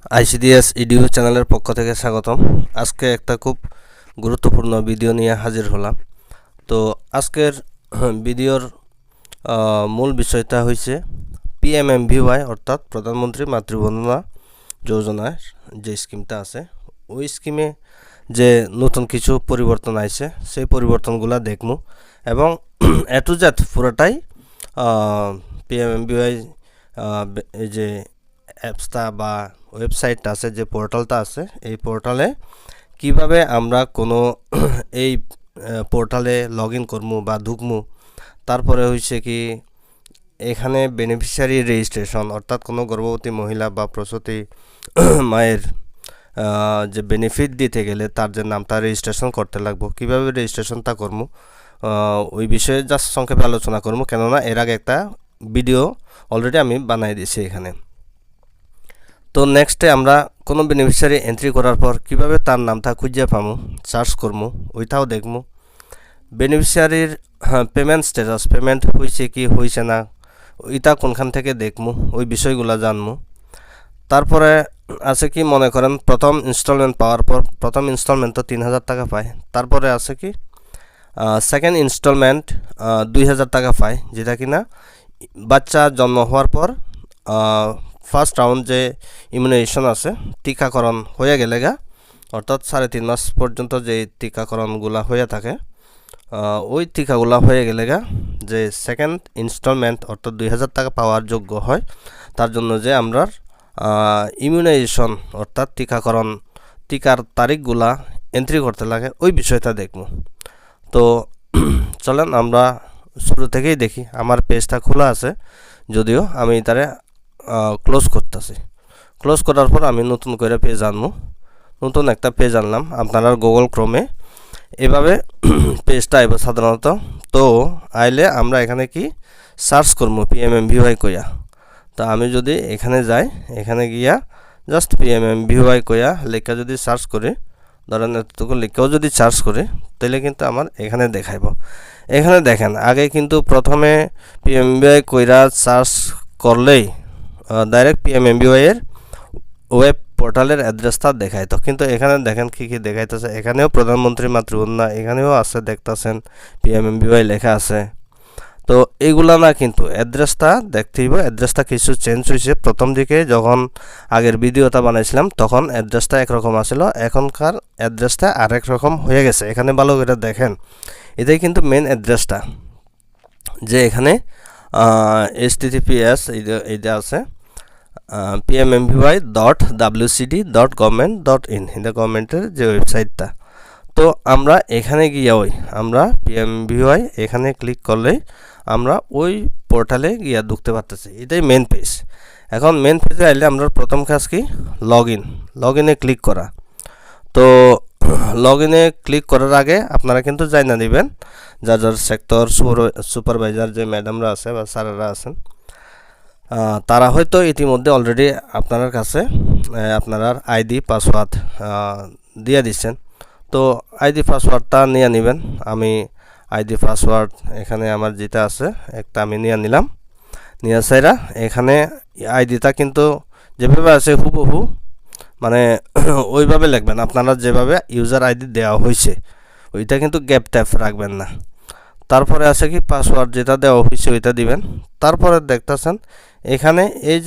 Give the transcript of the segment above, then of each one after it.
ICDS ইডিও চ্যানেলের পক্ষ থেকে স্বাগতম। আজকে একটা খুব গুরুত্বপূর্ণ ভিডিও নিয়ে হাজির হলাম। তো আজকের ভিডিওর মূল বিষয়টা হয়েছে পিএমএমভিওয়াই অর্থাৎ প্রধানমন্ত্রী মাতৃবন্দনা যোজনার যে স্কিমটা আছে ওই স্কিমে যে নতুন কিছু পরিবর্তন আইছে সেই পরিবর্তনগুলো দেখমু এবং এ টু জেড পুরোটাই পিএমএমভিওয়াই এই যে অ্যাপসটা বা ওয়েবসাইটটা আছে, যে পোর্টালটা আছে, এই পোর্টালে কিভাবে আমরা কোনো এই পোর্টালে লগ ইন করবো বা ঢুকমু। তারপরে হচ্ছে কি এখানে বেনিফিশিয়ারি রেজিস্ট্রেশন অর্থাৎ কোনো গর্ভবতী মহিলা বা প্রসূতি মায়ের যে বেনিফিট দিতে গেলে তার যে নামটা রেজিস্ট্রেশন করতে লাগবো, কীভাবে রেজিস্ট্রেশনটা করবো ওই বিষয়ে জাস্ট সংক্ষেপে আলোচনা করবো, কেননা এর আগে একটা ভিডিও অলরেডি আমি বানাই দিয়েছি এখানে। তো নেক্সটে আমরা কোনো বেনিফিশিয়ারি এন্ট্রি করার পর কিভাবে তার নামটা খুঁজে পামু, সার্চ করবো, ওইটাও দেখবো। বেনিফিশিয়ারির পেমেন্ট স্ট্যাটাস, পেমেন্ট হয়েছে কি হয়েছে না ওইটা কোনখান থেকে দেখবো, ওই বিষয়গুলো জানবো। তারপরে আছে কি মনে করেন প্রথম ইনস্টলমেন্ট পাওয়ার পর প্রথম ইনস্টলমেন্ট তো 3,000 টাকা পায়, তারপরে আছে কি সেকেন্ড ইনস্টলমেন্ট 2,000 টাকা পায়, যেটা কিনা বাচ্চা জন্ম হওয়ার পর ফার্স্ট রাউন্ড যে ইমিউনাইজেশন আছে, টিকাকরণ হয়ে গেলে গা, অর্থাৎ 3.5 মাস পর্যন্ত যে টিকাকরণগুলো হয়ে থাকে ওই টিকাগুলো হয়ে গেলে গা যে সেকেন্ড ইনস্টলমেন্ট অর্থাৎ 2,000 টাকা পাওয়ার যোগ্য হয়, তার জন্য যে আমরা ইমিউনাইজেশন অর্থাৎ টিকার তারিখগুলা এন্ট্রি করতে লাগে, ওই বিষয়টা দেখব। তো চলেন আমরা শুরু থেকেই দেখি। আমার পেজটা খোলা আছে, যদিও আমি তারে ক্লোজ করতেছি। ক্লোজ করার পর আমি নতুন করে পেজ আনবো, নতুন একটা পেজ আনলাম। আপনারা গুগল ক্রোমে এভাবে পেজটা আইব সাধারণত। তো আইলে আমরা এখানে কি সার্চ করবো পিএমএমভিওয়াই কইয়া। তো আমি যদি এখানে যাই, এখানে গিয়া জাস্ট পিএমএমভিওয়াই কইয়া লেখা যদি সার্চ করি, ধরেন এতটুকু লেখাও যদি সার্চ করি, তাহলে কিন্তু আমার এখানে দেখাইব। এখানে দেখেন আগে কিন্তু প্রথমে পিএমভিওয়াই কইরা সার্চ করলেই ডাইরেক্ট পিএমএমভিওয়াই এর ওয়েব পোর্টালের অ্যাড্রেসটা দেখাইতো, কিন্তু এখানে দেখেন কী কী দেখাইতেছে। এখানেও প্রধানমন্ত্রী মাতৃবন্দনা, এখানেও আছে দেখতেছেন পিএমএমভিওয়াই লেখা আছে। তো এইগুলা না, কিন্তু অ্যাড্রেসটা দেখতে হইব। অ্যাড্রেসটা কিছু চেঞ্জ হয়েছে। প্রথম দিকে যখন আগের ভিডিওটা বানাইছিলাম তখন অ্যাড্রেসটা একরকম আসলো, এখনকার অ্যাড্রেসটা আরেক রকম হয়ে গেছে। এখানে ভালো করে দেখেন, এটাই কিন্তু মেন অ্যাড্রেসটা, যে এখানে https এইটা আছে pmmvy.wcd.government.in, এটা গভর্নমেন্টের যে ওয়েবসাইটটা। তো আমরা এখানে গিয়া আমরা পিএমভিওয়াই এখানে ক্লিক করলেই আমরা ওই পোর্টালে গিয়া ঢুকতে পারতেছি। এটাই মেন পেজ। এখন মেন পেজে আইলে আমরা প্রথম কাজ কি লগ ইনে ক্লিক করা। তো লগ ইনে ক্লিক করার আগে আপনারা কিন্তু জানা নেবেন, যার সেক্টর সুপারভাইজার যে ম্যাডামরা আছে বা স্যারেরা আছেন, তারা হয়তো ইতিমধ্যে অলরেডি আপনার কাছে আপনার আইডি পাসওয়ার্ড দিয়ে দিচ্ছেন। তো আইডি পাসওয়ার্ডটা নিয়ে নেবেন। আমি আইডি পাসওয়ার্ড এখানে আমার যেটা আছে একটা আমি নিয়ে নিলাম। নিয়ে সাইরা এখানে আইডিটা কিন্তু যেভাবে আছে হুবহু মানে ওইভাবে লিখবেন, আপনারা যেভাবে ইউজার আইডি দেওয়া হয়েছে ওইটা কিন্তু গ্যাপ ট্যাপ রাখবেন না। তারপরে আছে কি পাসওয়ার্ড যেটা দেওয়া হয়েছে ওইটা দিবেন। তারপরে দেখতেছেন এখানে এই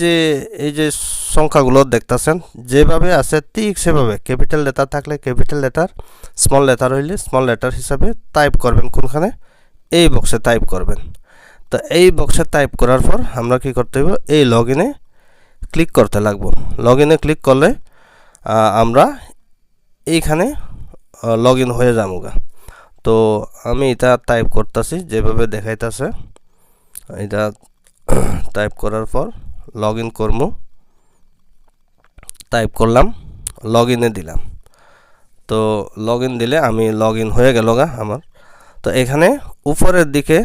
যে সংখ্যাগুলো দেখতেছেন যেভাবে আছে ঠিক সেভাবে ক্যাপিটাল লেটার থাকলে ক্যাপিটাল লেটার, স্মল লেটার হইলে স্মল লেটার হিসাবে টাইপ করবেন। কোনখানে? এই বক্সে টাইপ করবেন। তো এই বক্সে টাইপ করার পর আমরা কি করতে হবে, এই লগ ইনে ক্লিক করতে লাগবো। লগ ইনে ক্লিক করলে আমরা এইখানে লগ ইন হয়ে যাবো। তো আমি এটা টাইপ করতেছি যেভাবে দেখাইতেছে, এটা টাইপ করার পর লগ ইন করবো। টাইপ করলাম, লগ ইনে দিলাম। তো লগ ইন দিলে আমি লগ ইন হয়ে গেল আমার। তো এখানে উপরের দিকে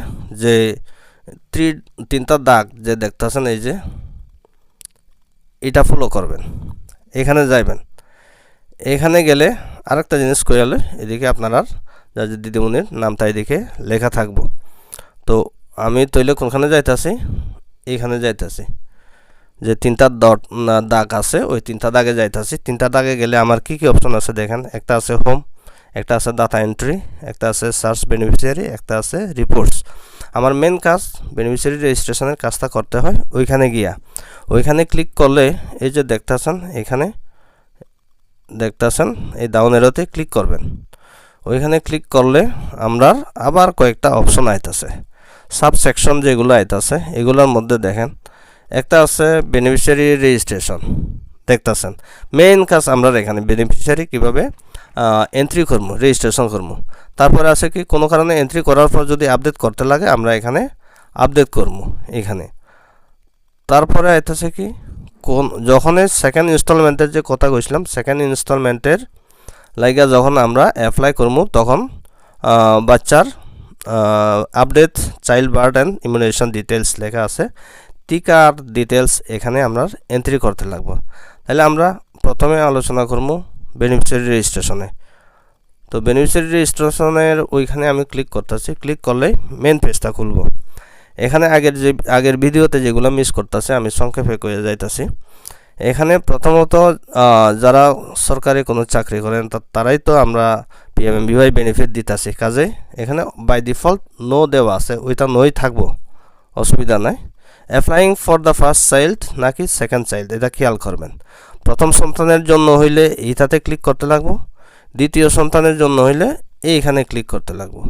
যে তিনটা দাগ যে দেখতেছেন, এই যে এটা ফলো করবেন, এখানে যাইবেন। এখানে গেলে আরেকটা জিনিস কইলে এদিকে আপনার যার দিদিমণির নামটা এদিকে লেখা থাকবো। তো আমি তৈলে কোনখানে যাইতেছি, এইখানে যাইতেছি। যে তিনটা ডট দাগ আছে ওই তিনটা দাগে যাইতাছি। তিনটা দাগে গেলে আমার কি কি অপশন আছে দেখেন, একটা আছে হোম, একটা আছে ডাটা এন্ট্রি, একটা আছে সার্চ বেনিফিশিয়ারি, একটা আছে রিপোর্টস। আমার মেন কাজ বেনিফিশিয়ারি রেজিস্ট্রেশনের কাজটা করতে হয় ওইখানে গিয়া। ওইখানে ক্লিক করলে এই যে দেখতেছেন, এখানে দেখতেছেন এই ডাউন এরোতে ক্লিক করবেন। ওইখানে ক্লিক করলে আমরা আবার কয়েকটা অপশন আইতাছে, সাবসেকশন যেগুলো আইতাছে এগুলোর মধ্যে দেখেন একটা আছে বেনিফিশিয়ারি রেজিস্ট্রেশন, দেখতেছেন মেইন কাজ আমরা এখানে বেনিফিশিয়ারি কীভাবে এন্ট্রি করবো, রেজিস্ট্রেশন করবো। তারপরে আছে কি কোনো কারণে এন্ট্রি করার পর যদি আপডেট করতে লাগে আমরা এখানে আপডেট করবো এখানে। তারপরে আইতেছে কি কোন যখনই সেকেন্ড ইনস্টলমেন্টের যে কথা কইছিলাম, সেকেন্ড ইনস্টলমেন্টের লাইগা যখন আমরা অ্যাপ্লাই করবো তখন বাচ্চার update child birth and immunization details লেখা আছে, টিকার ডিটেলস এখানে আমরা এন্ট্রি করতে লাগবো। তাহলে আমরা প্রথমে আলোচনা করবো বেনিফিশিয়ারি রেজিস্ট্রেশনে। তো বেনিফিশিয়ারি রেজিস্ট্রেশনের ওইখানে আমি ক্লিক করতেছি, ক্লিক করলেই মেন পেজটা খুলব। এখানে আগের ভিডিওতে যেগুলো মিস করতেছে আমি সংক্ষেপে কয়ে যাইতাছি। এখানে প্রথমত যারা সরকারি কোনো চাকরি করেন তারাই তো আমরা পিএমএমবিওয়াই বেনিফিট দিতেছি, কাজে এখানে বাই ডিফল্ট নো দেওয়া আছে, ওইটা নোই থাকবো, অসুবিধা নাই। Applying for the first child নাকি সেকেন্ড চাইল্ড এটা খেয়াল করবেন। প্রথম সন্তানের জন্য হইলে এইটাতে ক্লিক করতে লাগবো, দ্বিতীয় সন্তানের জন্য হইলে এইখানে ক্লিক করতে লাগবো।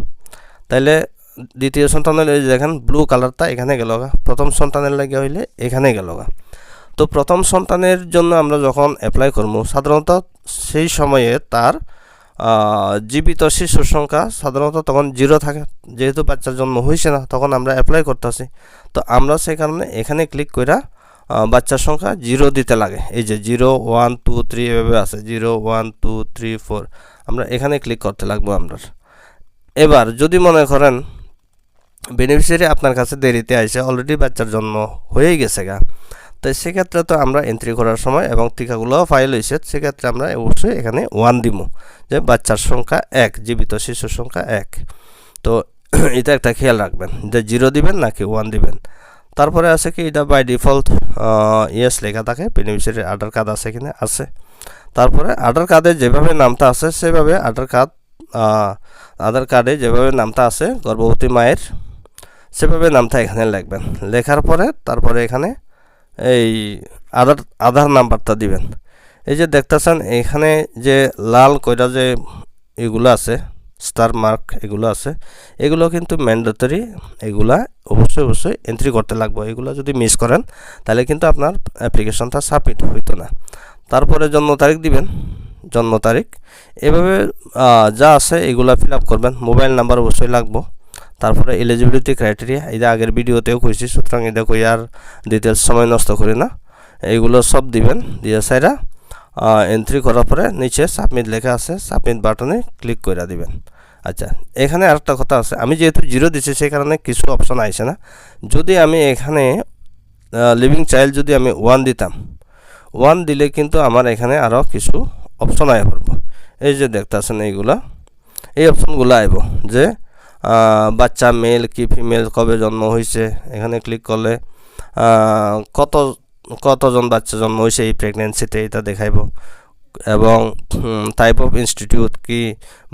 তাইলে দ্বিতীয় সন্তানের এই দেখেন ব্লু কালারটা এখানে গেল গা, প্রথম সন্তানের লাগে হইলে এখানে গেল গা। তো প্রথম সন্তানের জন্য আমরা যখন অ্যাপ্লাই করবো সাধারণত সেই সময়ে তার জীবিত শিশুর সংখ্যা সাধারণত তখন 0 থাকে, যেহেতু বাচ্চার জন্ম হয়েছে না তখন আমরা অ্যাপ্লাই করতেছি। তো আমরা সেই কারণে এখানে ক্লিক করে বাচ্চার সংখ্যা 0 দিতে লাগে, এই যে 0 1 2 3 এভাবে আছে, 0 1 2 3 4 আমরা এখানে ক্লিক করতে লাগবো আমরা। এবার যদি মনে করেন বেনিফিশিয়ারি আপনার কাছে দেরিতে আসে, অলরেডি বাচ্চার জন্ম হয়েই গেছে গা, তো সেক্ষেত্রে তো আমরা এন্ট্রি করার সময় এবং টিকাগুলোও ফাইল হয়েছে, সেক্ষেত্রে আমরা অবশ্যই এখানে 1 দিব, যে বাচ্চার সংখ্যা 1, জীবিত শিশুর সংখ্যা 1। তো এটা একটা খেয়াল রাখবেন যে 0 দিবেন নাকি 1 দিবেন। তারপরে আছে কি এটা বাই ডিফল্ট ইয়েস লেখা থাকে, বেনিফিশিয়ারি আধার কার্ড আছে কিনা, আছে। তারপরে আধার কার্ডে যেভাবে নামটা আছে সেভাবে আধার কার্ডে যেভাবে নামটা আছে গর্ভবতী মায়ের সেভাবে নামটা এখানে লিখবেন। লেখার পরে তারপরে এখানে এই আধার নাম্বারটা দিবেন। এই যে দেখতেছেন এখানে যে লাল কইরা যে এগুলো আছে স্টার মার্ক এগুলো আছে, এগুলো কিন্তু ম্যান্ডেটরি, এগুলা অবশ্যই এন্ট্রি করতে লাগবে। এগুলো যদি মিস করেন তাহলে কিন্তু আপনার অ্যাপ্লিকেশনটা সাবমিট হইতো না। তারপরে জন্ম তারিখ দিবেন, জন্ম তারিখ এভাবে যা আছে এগুলা ফিল আপ করবেন। মোবাইল নাম্বার অবশ্যই লাগবো। তারপরে এলিজিবিলিটি ক্রাইটেরিয়া এটা আগের ভিডিওতেও কইছি, সুতরাং এটা কই আর ডিটেলস সময় নষ্ট করি না, এইগুলো সব দিবেন। দিয়ে সাইরা এন্ট্রি করার পরে নিচে সাবমিট লেখা আছে, সাবমিট বাটনে ক্লিক করে দিবেন। আচ্ছা, এখানে আরেকটা কথা আছে, আমি যেহেতু 0 দিচ্ছি সেই কারণে কিছু অপশন আইছে না। যদি আমি এখানে লিভিং চাইল্ড যদি আমি 1 দিতাম, 1 দিলে কিন্তু আমার এখানে আরও কিছু অপশন আয় পড়ব। এই যে দেখতেছেন এইগুলা, এই অপশনগুলো আইব যে বাচ্চা মেল কি ফিমেল, কবে জন্ম হয়েছে, এখানে ক্লিক করলে কতজন বাচ্চা জন্ম হয়েছে এই প্রেগনেন্সিতে এটা দেখাইব, এবং টাইপ অফ ইনস্টিটিউট কি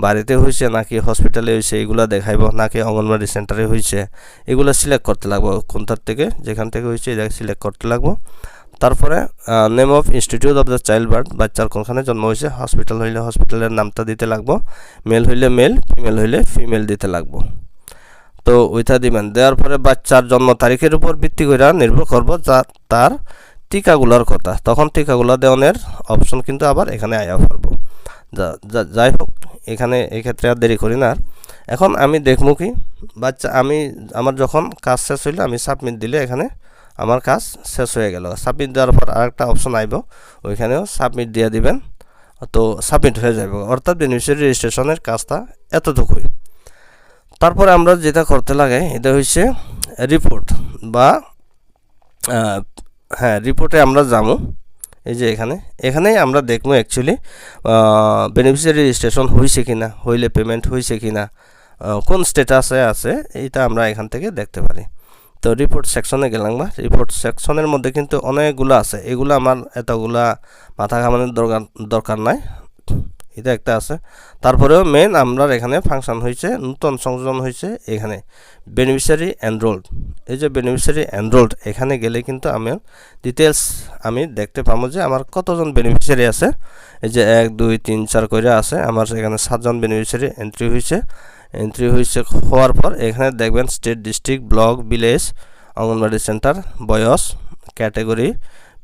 বাড়িতে হয়েছে নাকি হসপিটালে হয়েছে এগুলো দেখাইব, নাকি অঙ্গনবাড়ি সেন্টারে হয়েছে, এগুলো সিলেক্ট করতে লাগবো। কোনটার থেকে যেখান থেকে হয়েছে এটা সিলেক্ট করতে লাগবো। তারপরে name of institute of the child birth, বাচ্চার কোনখানে জন্ম হয়েছে, হসপিটাল হইলে হসপিটালের নামটা দিতে লাগবো, মেল হইলে মেল, ফিমেল হইলে ফিমেল দিতে লাগবো। তো ওইটা দিবেন। দেওয়ার পরে বাচ্চার জন্ম তারিখের উপর ভিত্তি করে নির্ভর করব তার টিকাগুলোর কথা, তখন টিকাগুলো দেওয়ার অপশন কিন্তু আবার এখানে আয়া পড়ব। যাই হোক, এখানে এক্ষেত্রে আর দেরি করি না। এখন আমি দেখবো কি বাচ্চা আমার যখন কাজ শেষ হইলে আমি সাবমিট দিলে এখানে আমার কাজ শেষ হয়ে গেল। সাবমিট দেওয়ার পর আরেকটা অপশন আইব, ওইখানেও সাবমিট দিয়ে দিবেন, তো সাবমিট হয়ে যাবে। অর্থাৎ বেনিফিশিয়ারি রেজিস্ট্রেশনের কাজটা এতটুকুই। তারপরে আমরা যেটা করতে লাগে এটা হচ্ছে রিপোর্ট বা রিপোর্টে আমরা যাবো। এই যে এখানেই আমরা দেখবো অ্যাকচুয়ালি বেনিফিশিয়ারি রেজিস্ট্রেশন হয়েছে কিনা, হইলে পেমেন্ট হয়েছে কিনা, কোন স্ট্যাটাসে আছে, এইটা আমরা এখান থেকে দেখতে পারি। তো রিপোর্ট সেকশনে গেলাম বা রিপোর্ট সেকশনের মধ্যে কিন্তু অনেকগুলো আছে, এগুলো আমার এতগুলা মাথা ঘামানোর দরকার নাই, এটা একটা আছে। তারপরেও মেন আমরা এখানে ফাংশন হয়েছে, নতুন সংযোজন হয়েছে এখানে বেনিফিশিয়ারি এনরোলড। এই যে বেনিফিশিয়ারি এনরোলড, এখানে গেলে কিন্তু আমি ডিটেলস আমি দেখতে পাবো যে আমার কতজন বেনিফিশিয়ারি আছে। এই যে 1 2 3 4 করে আছে, আমার এখানে 7 জন বেনিফিশিয়ারি এন্ট্রি হয়েছে হওয়ার পর এখানে দেখবেন state, district, block, village, anganwadi centre, বয়স, ক্যাটাগরি,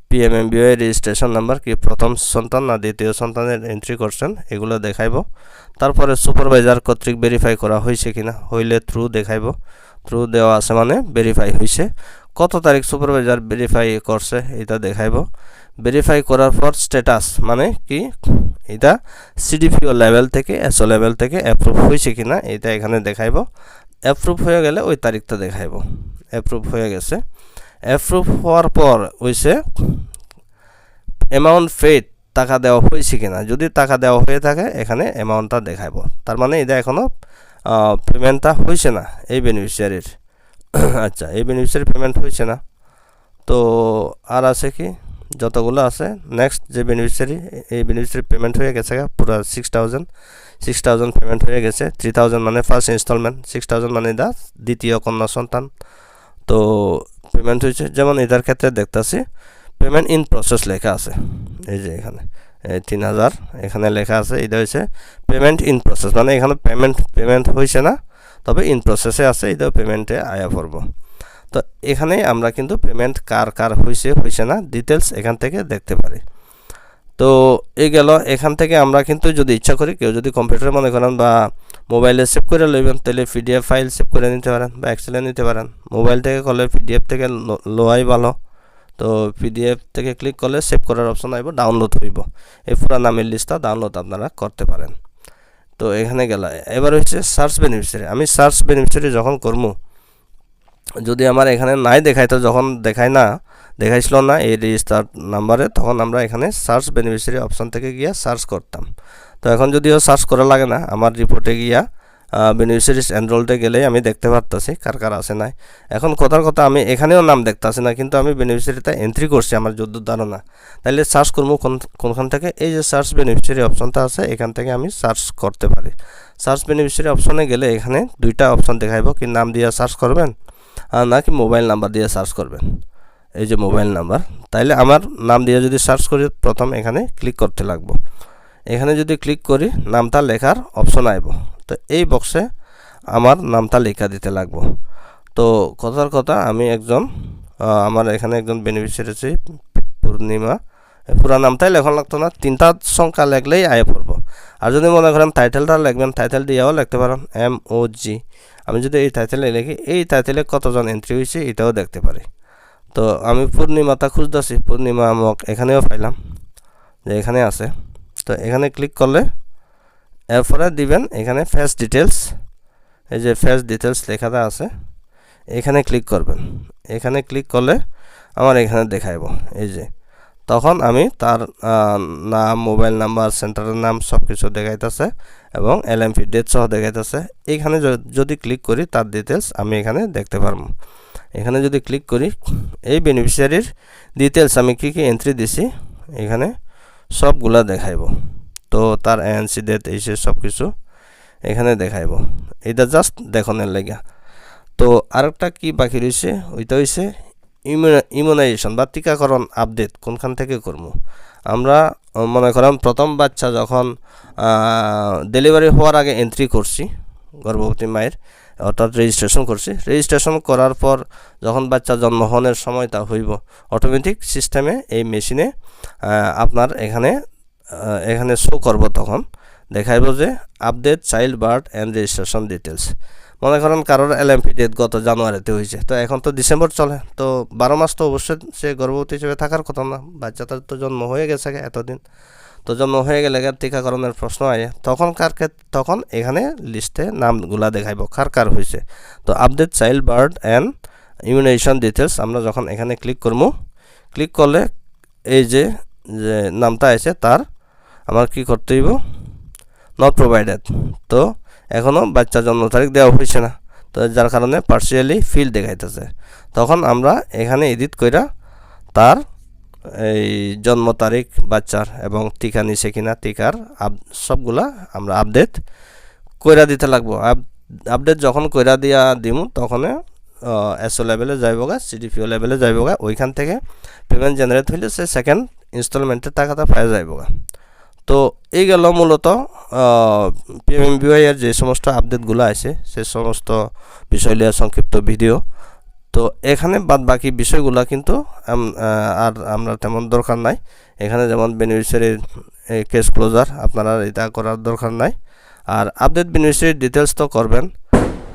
পিএমএমবিওয়াই রেজিস্ট্রেশন নাম্বার, কি প্রথম সন্তান না দ্বিতীয় সন্তানের এন্ট্রি করছেন এগুলো দেখাইব। তারপরে সুপারভাইজার কর্তৃক ভেরিফাই করা হয়েছে কিনা, হইলে থ্রু দেখাইব, থ্রু দেওয়া আছে মানে ভেরিফাই হয়েছে। কত তারিখ সুপারভাইজার ভেরিফাই করছে এটা দেখাইব। ভেরিফাই করার পর স্ট্যাটাস মানে কি, এটা সিডিপিও লেভেল থেকে এসও লেভেল থেকে অ্যাপ্রুভ হয়েছে কিনা এটা এখানে দেখাইব। অ্যাপ্রুভ হয়ে গেলে ওই তারিখটা দেখাইব, অ্যাপ্রুভ হয়ে গেছে। অ্যাপ্রুভ হওয়ার পর হইছে অ্যামাউন্ট পেড, টাকা দেওয়া হয়েছে কিনা, যদি টাকা দেওয়া হয়ে থাকে এখানে অ্যামাউন্টটা দেখাইব, তার মানে এটা এখনও পেমেন্টটা হয়েছে না এই বেনিফিশিয়ারির। আচ্ছা, এই বেনিফিশিয়ারি পেমেন্ট হয়েছে না। তো আর আছে কি, যতগুলো আছে নেক্সট যে বেনিফিশিয়ারি, এই বেনিফিশিয়ারি পেমেন্ট হয়ে গেছে পুরো 6,000 পেমেন্ট হয়ে গেছে। 3,000 মানে ফার্স্ট ইনস্টলমেন্ট, 6,000 মানে এটা দ্বিতীয় কন্যা সন্তান। তো পেমেন্ট হয়েছে, যেমন এটার ক্ষেত্রে দেখতেছি পেমেন্ট ইন প্রসেস লেখা আছে, এই যে এখানে 3,000 এখানে লেখা আছে, এটা হচ্ছে পেমেন্ট ইন প্রসেস, মানে এখানে পেমেন্ট হয়েছে না, তবে ইন প্রসেসে আছে, এটাও পেমেন্টে আয়া পড়ব। তো এখানে আমরা কিন্তু পেমেন্ট কার হয়েছে না ডিটেলস এখান থেকে দেখতে পারি। তো এই গেল, এখান থেকে আমরা কিন্তু যদি ইচ্ছা করি, কেউ যদি কম্পিউটারে মনে করেন বা মোবাইলে সেভ করে লইবেন, তাহলে পিডিএফ ফাইল সেভ করে নিতে পারেন বা এক্সেলে নিতে পারেন। মোবাইল থেকে করলে পিডিএফ থেকে লোয়াই ভালো। তো পিডিএফ থেকে ক্লিক করলে সেভ করার অপশন আইব, ডাউনলোড হইব, এই পুরো নামের লিস্টটা ডাউনলোড আপনারা করতে পারেন। তো এখানে গেল, এবার হচ্ছে সার্চ বেনিফিশিয়ারি। আমি সার্চ বেনিফিশিয়ারি যখন করবো, যদি আমার এখানে নাই দেখাইতো, যখন দেখাইছিল না এই রেজিস্টার নাম্বারে, তখন আমরা এখানে সার্চ বেনিফিশিয়ারি অপশন থেকে গিয়া সার্চ করতাম। তো এখন যদিও সার্চ করা লাগে না, আমার রিপোর্টে গিয়া বেনিফিশিয়ারিজ এনরোলডে গেলেই আমি দেখতে পারতাছি কার আছে নাই। এখন কথার কথা আমি এখানেও নাম দেখতাছি না, কিন্তু আমি বেনিফিশিয়ারিটা এন্ট্রি করছি আমার যদ্দূর ধারণা। তাহলে সার্চ করবো কোনখান থেকে, এই যে সার্চ বেনিফিশিয়ারি অপশনটা আছে এখান থেকে আমি সার্চ করতে পারি। সার্চ বেনিফিশিয়ারি অপশনে গেলে এখানে দুইটা অপশন দেখাইব, কি নাম দিয়ে সার্চ করবেন নাকি মোবাইল নাম্বার দিয়ে সার্চ করবেন। এই যে মোবাইল নাম্বার, তাইলে আমার নাম দিয়ে যদি সার্চ করি প্রথম এখানে ক্লিক করতে লাগবো। এখানে যদি ক্লিক করি নামটা লেখার অপশন আইব, তো এই বক্সে আমার নামটা লেখা দিতে লাগবো। তো কথার কথা আমি আমার এখানে একজন বেনিফিশিয়ারি আছে পূর্ণিমা, পুরা নামটাই লেখন লাগতো না, 3টা সংখ্যা লেখলেই আয় পড়বো। আর যদি মনে করেন টাইটেলটা লিখবেন, টাইটেল দিয়েও লিখতে পারেন MOG। আমি যদি এই টাইটেলে লিখি, এই টাইটেলে কতজন এন্ট্রি হয়েছে এটাও দেখতে পারি। তো আমি পূর্ণিমাটা খুঁজতেছি, পূর্ণিমা আমক এখানেও পাইলাম যে এখানে আছে। তো এখানে ক্লিক করলে এরপরে দিবেন এখানে ফেস ডিটেলস, এই যে ফেস ডিটেলস লেখাটা আছে এখানে ক্লিক করবেন। এখানে ক্লিক করলে আমার এখানে দেখাইব, এই যে তখন আমি তার নাম, মোবাইল নাম্বার, সেন্টারের নাম সব কিছু দেখাইতেছে এবং LMP ডেট সহ দেখাইতেছে। এখানে যদি ক্লিক করি তার ডিটেলস আমি এখানে দেখতে পারবো। এখানে যদি ক্লিক করি এই বেনিফিশিয়ারির ডিটেলস আমি কি এন্ট্রি দিছি এখানে সবগুলা দেখাইব। তো তার ANC ডেট এইসে সব কিছু এখানে দেখাইব, এটা জাস্ট দেখানোর লাগা। তো আরেকটা কি বাকি রয়েছে, ওইটা হইছে ইমিউনাইজেশন বা টিকাকরণ আপডেট কোনখান থেকে করব। আমরা মনে করেন প্রথম বাচ্চা যখন ডেলিভারি হওয়ার আগে এন্ট্রি করছি গর্ভবতী মায়ের, অর্থাৎ রেজিস্ট্রেশন করছি। রেজিস্ট্রেশন করার পর যখন বাচ্চা জন্মগ্রহণের সময়টা হইব, অটোমেটিক সিস্টেমে এই মেশিনে আপনার এখানে শো করব, তখন দেখাইব যে update child birth and registration details. মনে করেন কারোর LMP ডেট গত জানুয়ারিতে হয়েছে, তো এখন তো ডিসেম্বর চলে, তো 12 মাস তো অবশ্যই সে গর্ভবতী হিসেবে থাকার কথা না, বাচ্চাটার তো জন্ম হয়ে গেছে এতদিন। তো জন্ম হয়ে গেলে টিকাকরণের প্রশ্ন আয়, তখন এখানে লিস্টে নামগুলা দেখাইব কার হয়েছে। তো update child birth and immunization details আমরা যখন এখানে ক্লিক করবো, ক্লিক করলে এই যে নামটা আছে তার আমার কি করতে হইব, নট প্রোভাইডেড। তো এখনও বাচ্চা জন্ম তারিখ দেওয়া হয়েছে না, তো যার কারণে পার্সিয়ালি ফিল দেখাইতেছে। তখন আমরা এখানে এডিট কইরা তার এই জন্ম তারিখ বাচ্চার এবং টিকা নিছে কিনা টিকার সবগুলা আমরা আপডেট কইরা দিতে লাগবো। আপডেট যখন কইরা দিয়া দিমু তখন এসও লেভেলে যাইবগা, সিডিপিও লেভেলে যাইবগা, ওইখান থেকে পেমেন্ট জেনারেট হইলে সে সেকেন্ড ইনস্টলমেন্টের টাকাটা পাওয়া যাইবগা। তো এই গেল মূলত PMMBY এর যে সমস্ত আপডেটগুলো আছে সে সমস্ত বিষয় নিয়ে সংক্ষিপ্ত ভিডিও। তো এখানে বাদ বাকি বিষয়গুলো কিন্তু আর আমরা তেমন দরকার নাই। এখানে যেমন বেনিফিশিয়ারির কেস ক্লোজার আপনারা এটা করার দরকার নাই। আর আপডেট বেনিফিশিয়ারি ডিটেলস তো করবেন।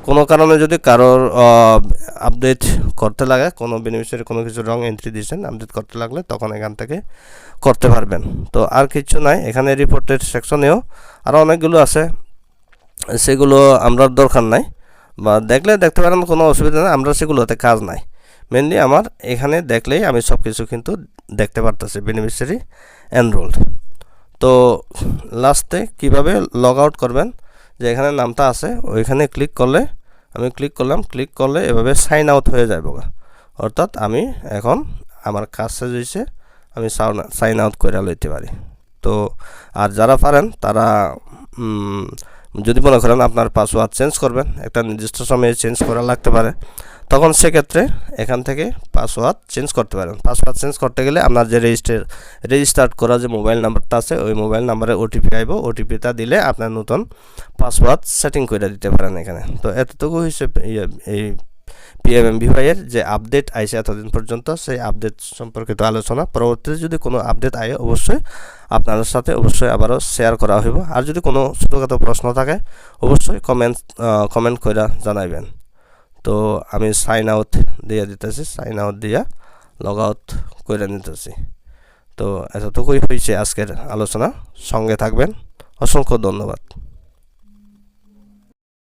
কোনো কারণে যদি কারোর আপডেট করতে লাগে, কোনো বেনিফিশিয়ারি কোনো কিছু রং এন্ট্রি দিয়েছেন, আপডেট করতে লাগলে তখন এখান থেকে করতে পারবেন। তো আর কিছু নাই। এখানে রিপোর্টের সেকশনেও আরও অনেকগুলো আছে, সেগুলো আমরা দরকার নাই, বা দেখলে দেখতে পারেন, কোনো অসুবিধা নেই। আমরা সেগুলোতে কাজ নাই। মেনলি আমার এখানে দেখলেই আমি সব কিছু কিন্তু দেখতে পারতেছি বেনিফিশিয়ারি এনরোলড। তো লাস্টে কিভাবে লগ আউট করবেন, যে এখানে নামটা আছে ওইখানে ক্লিক করলে, আমি ক্লিক করলাম, ক্লিক করলে এভাবে সাইন আউট হয়ে যাবে। অর্থাৎ আমি এখন আমার কাজ শেষ হয়েছে, আমি সাইন আউট করে লইতে পারি। তো আর যারা পারেন তারা যদি মনে করেন আপনার পাসওয়ার্ড চেঞ্জ করবেন, একটা নির্দিষ্ট সময়ে চেঞ্জ করা লাগতে পারে, তখন সেক্ষেত্রে এখান থেকে পাসওয়ার্ড চেঞ্জ করতে পারেন। পাসওয়ার্ড চেঞ্জ করতে গেলে আপনার যে রেজিস্টার্ড করা যে মোবাইল নাম্বারটা আছে ওই মোবাইল নাম্বারে ওটিপি আইব, ওটিপিটা দিলে আপনার নতুন পাসওয়ার্ড সেটিং করে দিতে পারেন এখানে। তো এতটুকু হিসেবে এই PMMBY এর যে আপডেট আইছে এতদিন পর্যন্ত, সেই আপডেট সম্পর্কিত আলোচনা। পরবর্তীতে যদি কোনো আপডেট আয় অবশ্যই আপনাদের সাথে অবশ্যই আবারও শেয়ার করা হইব। আর যদি কোনো ছোটোখাটো প্রশ্ন থাকে অবশ্যই কমেন্ট করে জানাইবেন। তো আমি সাইন আউট দিয়ে দিতেছি, সাইন আউট দিয়া লগ আউট করে নিতেছি। তো এতটুকুই হয়েছে আজকের আলোচনা। সঙ্গে থাকবেন। অসংখ্য ধন্যবাদ।